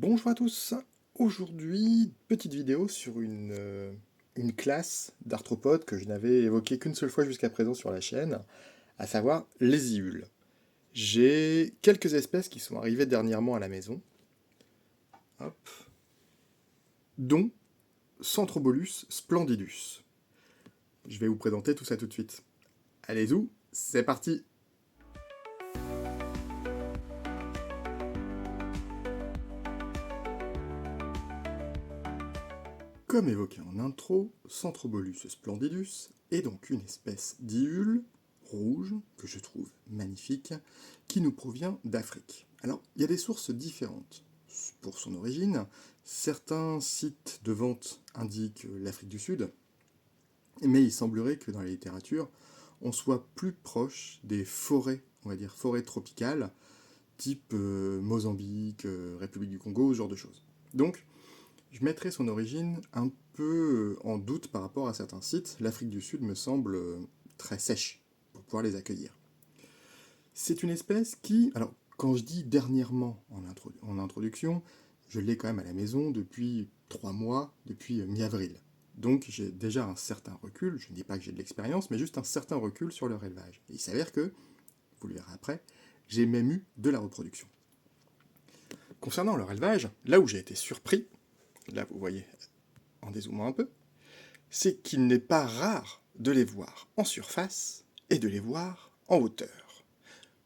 Bonjour à tous. Aujourd'hui, petite vidéo sur une classe d'arthropodes que je n'avais évoquée qu'une seule fois jusqu'à présent sur la chaîne, à savoir les iules. J'ai quelques espèces qui sont arrivées dernièrement à la maison, hop, dont Centrobolus splendidus. Je vais vous présenter tout ça tout de suite. Allez-y, c'est parti. Comme évoqué en intro, Centrobolus splendidus est donc une espèce d'iule rouge, que je trouve magnifique, qui nous provient d'Afrique. Alors, il y a des sources différentes pour son origine. Certains sites de vente indiquent l'Afrique du Sud, mais il semblerait que dans la littérature, on soit plus proche des forêts, on va dire forêts tropicales, type Mozambique, République du Congo, ce genre de choses. Donc, je mettrai son origine un peu en doute par rapport à certains sites. L'Afrique du Sud me semble très sèche pour pouvoir les accueillir. C'est une espèce qui, alors quand je dis dernièrement en introduction, je l'ai quand même à la maison depuis 3 mois, depuis mi-avril. Donc j'ai déjà un certain recul, je ne dis pas que j'ai de l'expérience, mais juste un certain recul sur leur élevage. Et il s'avère que, vous le verrez après, j'ai même eu de la reproduction. Concernant leur élevage, là où j'ai été surpris, là vous voyez en dézoomant un peu, c'est qu'il n'est pas rare de les voir en surface et de les voir en hauteur.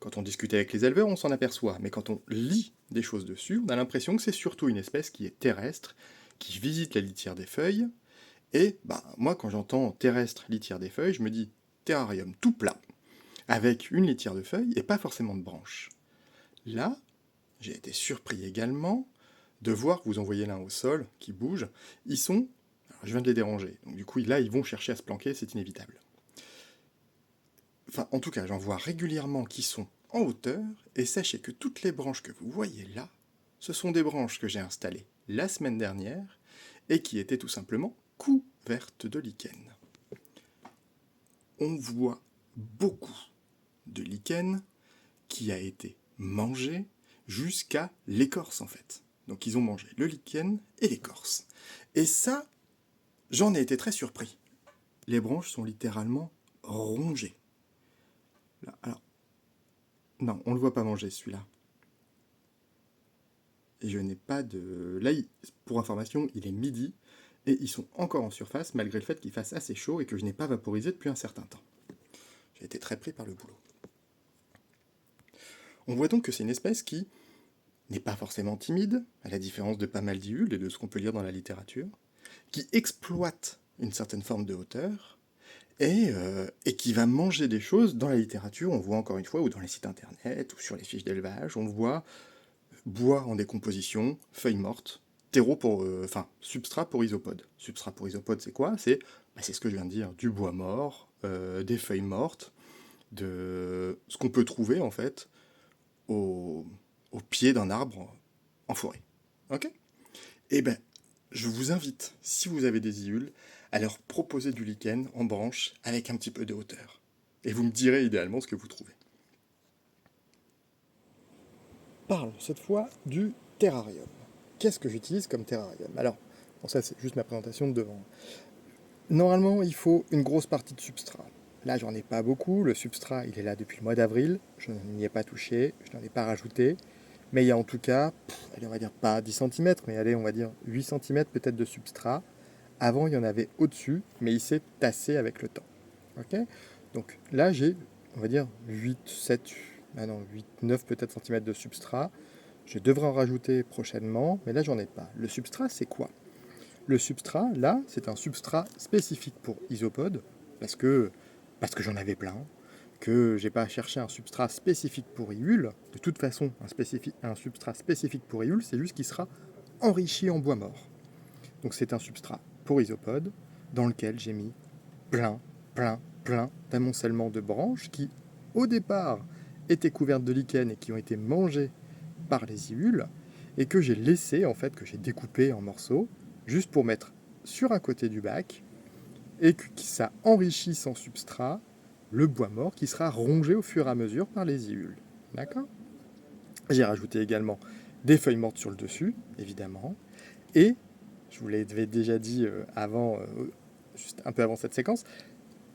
Quand on discute avec les éleveurs, on s'en aperçoit, mais quand on lit des choses dessus, on a l'impression que c'est surtout une espèce qui est terrestre, qui visite la litière des feuilles, et moi quand j'entends terrestre, litière des feuilles, je me dis terrarium tout plat, avec une litière de feuilles et pas forcément de branches. Là, j'ai été surpris également de voir que vous en voyez l'un au sol, qui bouge, ils sont... Alors, je viens de les déranger, donc du coup là ils vont chercher à se planquer, c'est inévitable. Enfin, en tout cas, j'en vois régulièrement qui sont en hauteur, et sachez que toutes les branches que vous voyez là, ce sont des branches que j'ai installées la semaine dernière, et qui étaient tout simplement couvertes de lichen. On voit beaucoup de lichen qui a été mangé jusqu'à l'écorce en fait. Donc ils ont mangé le lichen et l'écorce. Et ça, j'en ai été très surpris. Les branches sont littéralement rongées. Là, alors, non, on ne le voit pas manger celui-là. Et je n'ai pas de... Là, pour information, il est midi, et ils sont encore en surface, malgré le fait qu'il fasse assez chaud et que je n'ai pas vaporisé depuis un certain temps. J'ai été très pris par le boulot. On voit donc que c'est une espèce qui n'est pas forcément timide, à la différence de pas mal d'iules et de ce qu'on peut lire dans la littérature, qui exploite une certaine forme de hauteur, et qui va manger des choses dans la littérature, on voit encore une fois, ou dans les sites internet, ou sur les fiches d'élevage, on voit bois en décomposition, feuilles mortes, terreau pour, substrat pour isopodes. Substrat pour isopodes, c'est quoi? C'est ce que je viens de dire, du bois mort, des feuilles mortes, de ce qu'on peut trouver en fait au, au pied d'un arbre en forêt. Ok? Eh ben, je vous invite, si vous avez des iules, à leur proposer du lichen en branche avec un petit peu de hauteur. Et vous me direz idéalement ce que vous trouvez. Parle cette fois du terrarium. Qu'est-ce que j'utilise comme terrarium? Alors, bon, ça c'est juste ma présentation de devant. Normalement, il faut une grosse partie de substrat. Là, j'en ai pas beaucoup. Le substrat, il est là depuis le mois d'avril. Je n'y ai pas touché. Je n'en ai pas rajouté. Mais il y a en tout cas, allez, on va dire pas 10 cm, mais allez, on va dire 8 cm peut-être de substrat. Avant, il y en avait au-dessus, mais il s'est tassé avec le temps. Ok? Donc là, j'ai, on va dire, 8, 7, 8, 9 peut-être centimètres de substrat. Je devrais en rajouter prochainement, mais là, j'en ai pas. Le substrat, c'est quoi? Le substrat, là, c'est un substrat spécifique pour isopodes, parce que, parce que j'en avais plein, que j'ai pas cherché un substrat spécifique pour iules. De toute façon, un substrat spécifique pour iules, c'est juste qu'il sera enrichi en bois mort. Donc c'est un substrat pour isopodes, dans lequel j'ai mis plein, plein d'amoncellements de branches qui, au départ, étaient couvertes de lichen et qui ont été mangées par les iules, et que j'ai laissé, en fait, que j'ai découpé en morceaux, juste pour mettre sur un côté du bac, et que ça enrichit son substrat, le bois mort, qui sera rongé au fur et à mesure par les iules. D'accord? J'ai rajouté également des feuilles mortes sur le dessus, évidemment, et, je vous l'avais déjà dit avant, juste un peu avant cette séquence,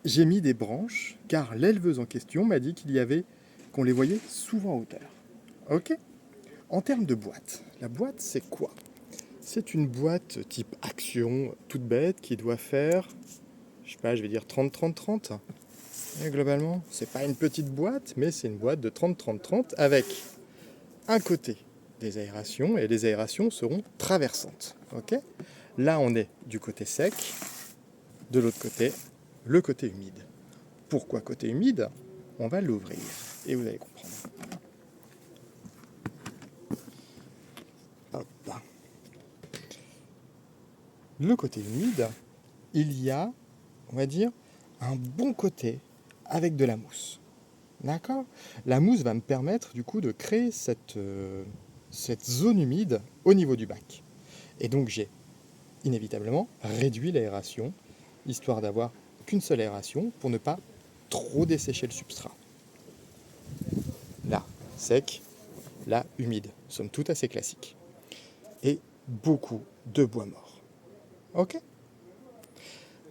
j'ai mis des branches, car l'éleveuse en question m'a dit qu'on les voyait souvent en hauteur. Ok. En termes de boîte, la boîte c'est quoi? C'est une boîte type Action, toute bête, qui doit faire, je sais pas, je vais dire 30-30-30. Et globalement, c'est pas une petite boîte, mais c'est une boîte de 30-30-30 avec un côté des aérations, et les aérations seront traversantes. Ok. Là, on est du côté sec, de l'autre côté, le côté humide. Pourquoi côté humide? On va l'ouvrir et vous allez comprendre. Hop. Le côté humide, il y a, on va dire, un bon côté avec de la mousse. D'accord? La mousse va me permettre du coup de créer cette zone humide au niveau du bac. Et donc j'ai inévitablement réduit l'aération, histoire d'avoir qu'une seule aération pour ne pas trop dessécher le substrat. Là, sec, là, humide, somme toute assez classique. Et beaucoup de bois mort. Ok?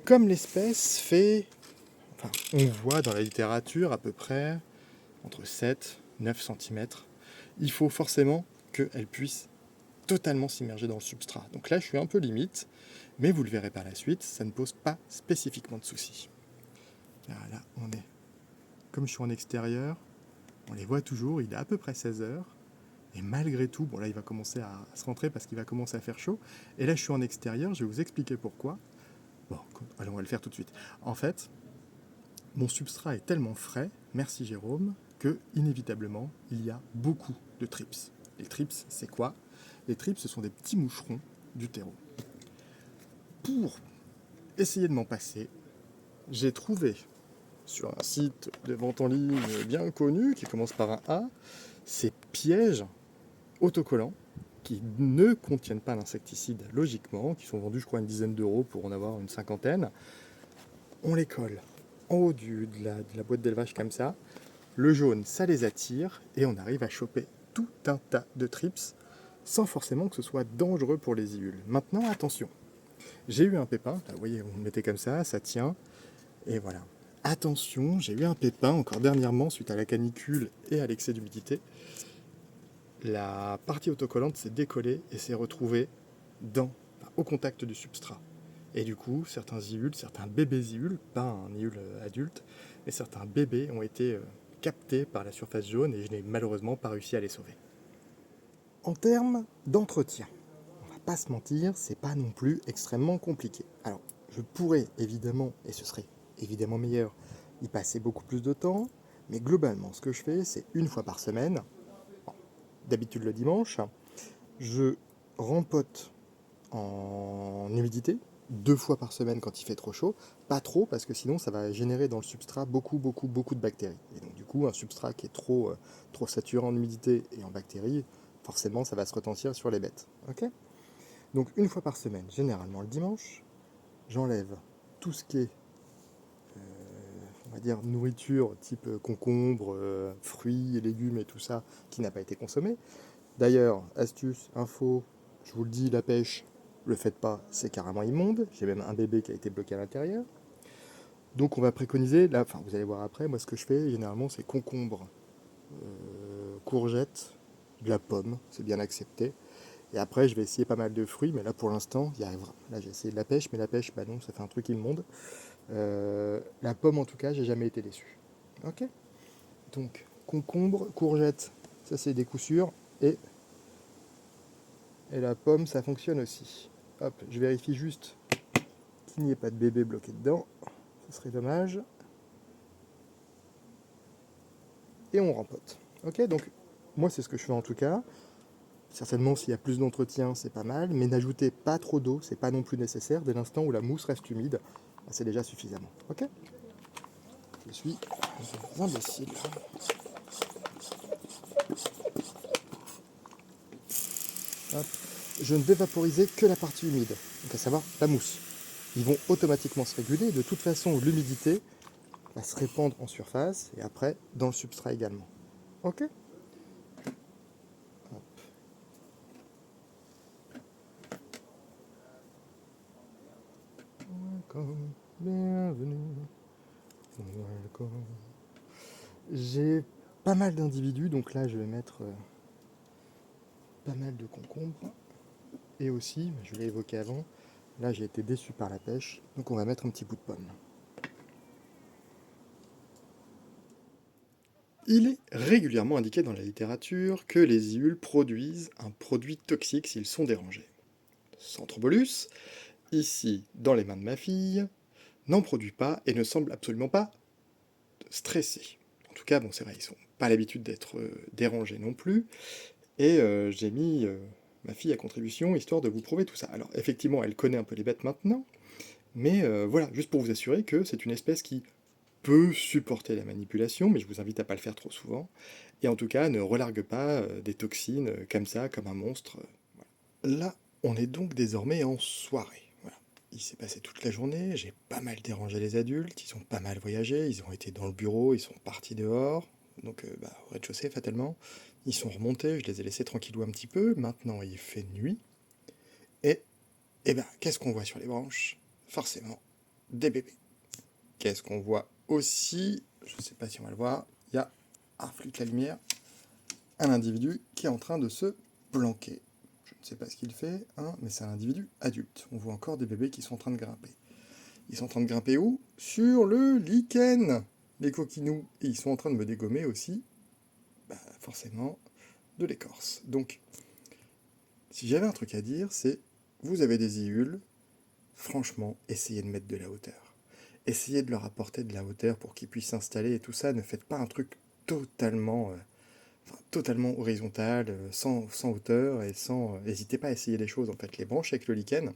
Comme l'espèce fait, enfin, on voit dans la littérature à peu près entre 7 et 9 cm, il faut forcément qu'elle puisse totalement s'immerger dans le substrat. Donc là, je suis un peu limite, mais vous le verrez par la suite, ça ne pose pas spécifiquement de soucis. Là, on est, comme je suis en extérieur, on les voit toujours, il est à peu près 16 heures, et malgré tout, bon là, il va commencer à se rentrer parce qu'il va commencer à faire chaud, et là, je suis en extérieur, je vais vous expliquer pourquoi. Bon, allons, on va le faire tout de suite. En fait, mon substrat est tellement frais, merci Jérôme, que inévitablement, il y a beaucoup de thrips. Les thrips, c'est quoi? Les thrips, ce sont des petits moucherons du terreau. Pour essayer de m'en passer, j'ai trouvé sur un site de vente en ligne bien connu, qui commence par un A, ces pièges autocollants qui ne contiennent pas d'insecticide logiquement, qui sont vendus je crois une dizaine d'euros pour en avoir une cinquantaine. On les colle en haut de la boîte d'élevage comme ça. Le jaune, ça les attire et on arrive à choper tout un tas de thrips sans forcément que ce soit dangereux pour les iules. Maintenant, attention, j'ai eu un pépin, là, vous voyez, vous le mettez comme ça tient, et voilà. Attention, j'ai eu un pépin encore dernièrement suite à la canicule et à l'excès d'humidité. La partie autocollante s'est décollée et s'est retrouvée au contact du substrat. Et du coup, certains iules, certains bébés iules, pas un iule adulte, mais certains bébés ont été captés par la surface jaune et je n'ai malheureusement pas réussi à les sauver. En termes d'entretien, on va pas se mentir, c'est pas non plus extrêmement compliqué. Alors, je pourrais évidemment, et ce serait évidemment meilleur, y passer beaucoup plus de temps, mais globalement, ce que je fais, c'est une fois par semaine, d'habitude le dimanche, je rempote en humidité, 2 fois par semaine quand il fait trop chaud, pas trop parce que sinon ça va générer dans le substrat beaucoup de bactéries. Et donc du coup un substrat qui est trop saturé en humidité et en bactéries, forcément ça va se retentir sur les bêtes. Okay, donc une fois par semaine, généralement le dimanche, j'enlève tout ce qui est on va dire nourriture type concombre, fruits, légumes et tout ça qui n'a pas été consommé. D'ailleurs, astuce, info, je vous le dis, la pêche, le faites pas, c'est carrément immonde. J'ai même un bébé qui a été bloqué à l'intérieur. Donc on va préconiser, là, enfin vous allez voir après, moi ce que je fais généralement c'est concombre, courgette, de la pomme, c'est bien accepté. Et après je vais essayer pas mal de fruits, mais là pour l'instant, il y arrivera. Là j'ai essayé de la pêche, mais la pêche, bah non, ça fait un truc immonde. La pomme en tout cas, j'ai jamais été déçu. Ok. Donc concombre, courgette, ça c'est des coups sûrs. Et la pomme, ça fonctionne aussi. Hop, je vérifie juste qu'il n'y ait pas de bébé bloqué dedans. Ce serait dommage. Et on rempote. Ok, donc moi c'est ce que je fais en tout cas. Certainement s'il y a plus d'entretien, c'est pas mal, mais n'ajoutez pas trop d'eau, c'est pas non plus nécessaire. Dès l'instant où la mousse reste humide, c'est déjà suffisamment. Ok. Je suis un imbécile. Hop. Je ne vais vaporiser que la partie humide, donc à savoir la mousse. Ils vont automatiquement se réguler. De toute façon, l'humidité va se répandre en surface et après dans le substrat également. Ok. Hop. welcome, bienvenue, welcome. J'ai pas mal d'individus, donc là je vais mettre pas mal de concombres. Et aussi, je l'ai évoqué avant, là j'ai été déçu par la pêche, donc on va mettre un petit bout de pomme. Il est régulièrement indiqué dans la littérature que les iules produisent un produit toxique s'ils sont dérangés. Centrobolus, ici dans les mains de ma fille, n'en produit pas et ne semble absolument pas stressé. En tout cas, bon, c'est vrai, ils n'ont pas l'habitude d'être dérangés non plus. Et j'ai mis ma fille à contribution, histoire de vous prouver tout ça. Alors, effectivement, elle connaît un peu les bêtes maintenant, mais voilà, juste pour vous assurer que c'est une espèce qui peut supporter la manipulation, mais je vous invite à pas le faire trop souvent. Et en tout cas, ne relargue pas des toxines comme ça, comme un monstre. Voilà. Là, on est donc désormais en soirée. Voilà. Il s'est passé toute la journée, j'ai pas mal dérangé les adultes, ils ont pas mal voyagé, ils ont été dans le bureau, ils sont partis dehors, donc au rez-de-chaussée fatalement. Ils sont remontés, je les ai laissés tranquillou un petit peu, maintenant il fait nuit, et ben qu'est-ce qu'on voit sur les branches? Forcément, des bébés. Qu'est-ce qu'on voit aussi? Je sais pas si on va le voir, il y a un flux de la lumière, un individu qui est en train de se planquer. Je ne sais pas ce qu'il fait, hein, mais c'est un individu adulte. On voit encore des bébés qui sont en train de grimper. Ils sont en train de grimper où? Sur le lichen, les coquinous. Et ils sont en train de me dégommer aussi, forcément, de l'écorce. Donc, si j'avais un truc à dire, c'est, vous avez des iules, franchement, essayez de mettre de la hauteur. Essayez de leur apporter de la hauteur pour qu'ils puissent s'installer et tout ça. Ne faites pas un truc totalement horizontal, sans hauteur et sans... N'hésitez pas à essayer les choses, en fait. Les branches avec le lichen,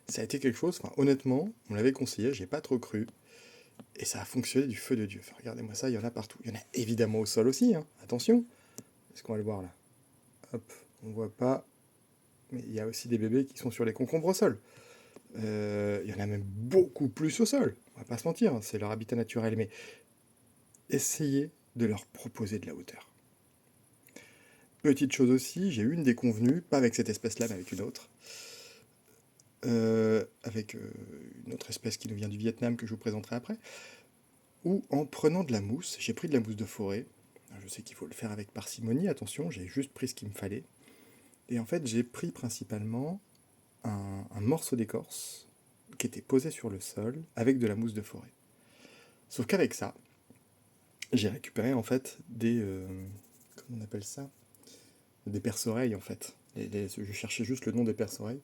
ça a été quelque chose, honnêtement, on m'avait conseillé, j'ai pas trop cru. Et ça a fonctionné du feu de Dieu. Enfin, regardez-moi ça, il y en a partout. Il y en a évidemment au sol aussi, hein. Attention. Est-ce qu'on va le voir là? Hop, on voit pas. Mais il y a aussi des bébés qui sont sur les concombres au sol. Il y en a même beaucoup plus au sol. On va pas se mentir, hein, c'est leur habitat naturel. Mais essayez de leur proposer de la hauteur. Petite chose aussi, j'ai eu une déconvenue, pas avec cette espèce-là, mais avec une autre. Avec une autre espèce qui nous vient du Vietnam que je vous présenterai après. Où en prenant de la mousse, j'ai pris de la mousse de forêt. Je sais qu'il faut le faire avec parcimonie, attention, j'ai juste pris ce qu'il me fallait. Et en fait, j'ai pris principalement un morceau d'écorce qui était posé sur le sol avec de la mousse de forêt. Sauf qu'avec ça, j'ai récupéré en fait des... comment on appelle ça? Des perce-oreilles en fait. Je cherchais juste le nom des perce-oreilles.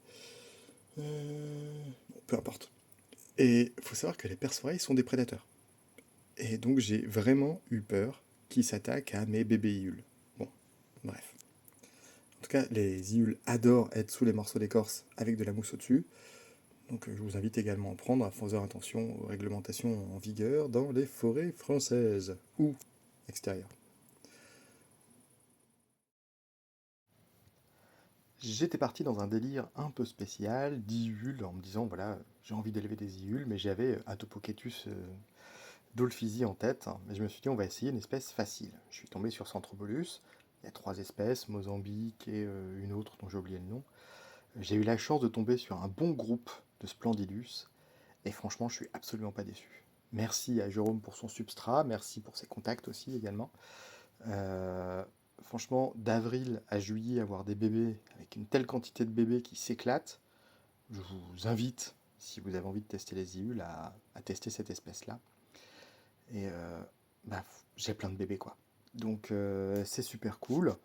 Bon, peu importe. Et il faut savoir que les perce-oreilles sont des prédateurs. Et donc j'ai vraiment eu peur qu'ils s'attaquent à mes bébés iules. Bon, bref. En tout cas, les iules adorent être sous les morceaux d'écorce avec de la mousse au-dessus. Donc je vous invite également à en prendre, à faisant attention aux réglementations en vigueur dans les forêts françaises ou extérieures. J'étais parti dans un délire un peu spécial, d'iules, en me disant, voilà, j'ai envie d'élever des iules, mais j'avais Atopoketus dolphisi en tête, hein. Mais je me suis dit, on va essayer une espèce facile. Je suis tombé sur Centrobolus, il y a 3 espèces, Mozambique et une autre dont j'ai oublié le nom. J'ai eu la chance de tomber sur un bon groupe de Splendidus, et franchement, je suis absolument pas déçu. Merci à Jérôme pour son substrat, merci pour ses contacts aussi également. Euh, Franchement, d'avril à juillet, avoir des bébés avec une telle quantité de bébés qui s'éclatent, je vous invite, si vous avez envie de tester les iules, à tester cette espèce-là. Et j'ai plein de bébés, quoi. Donc c'est super cool.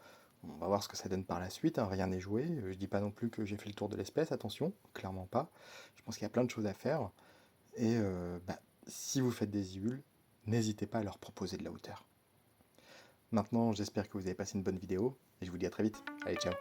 On va voir ce que ça donne par la suite, hein, rien n'est joué. Je dis pas non plus que j'ai fait le tour de l'espèce, attention, clairement pas. Je pense qu'il y a plein de choses à faire. Et si vous faites des iules, n'hésitez pas à leur proposer de la hauteur. Maintenant, j'espère que vous avez passé une bonne vidéo, et je vous dis à très vite. Allez, ciao!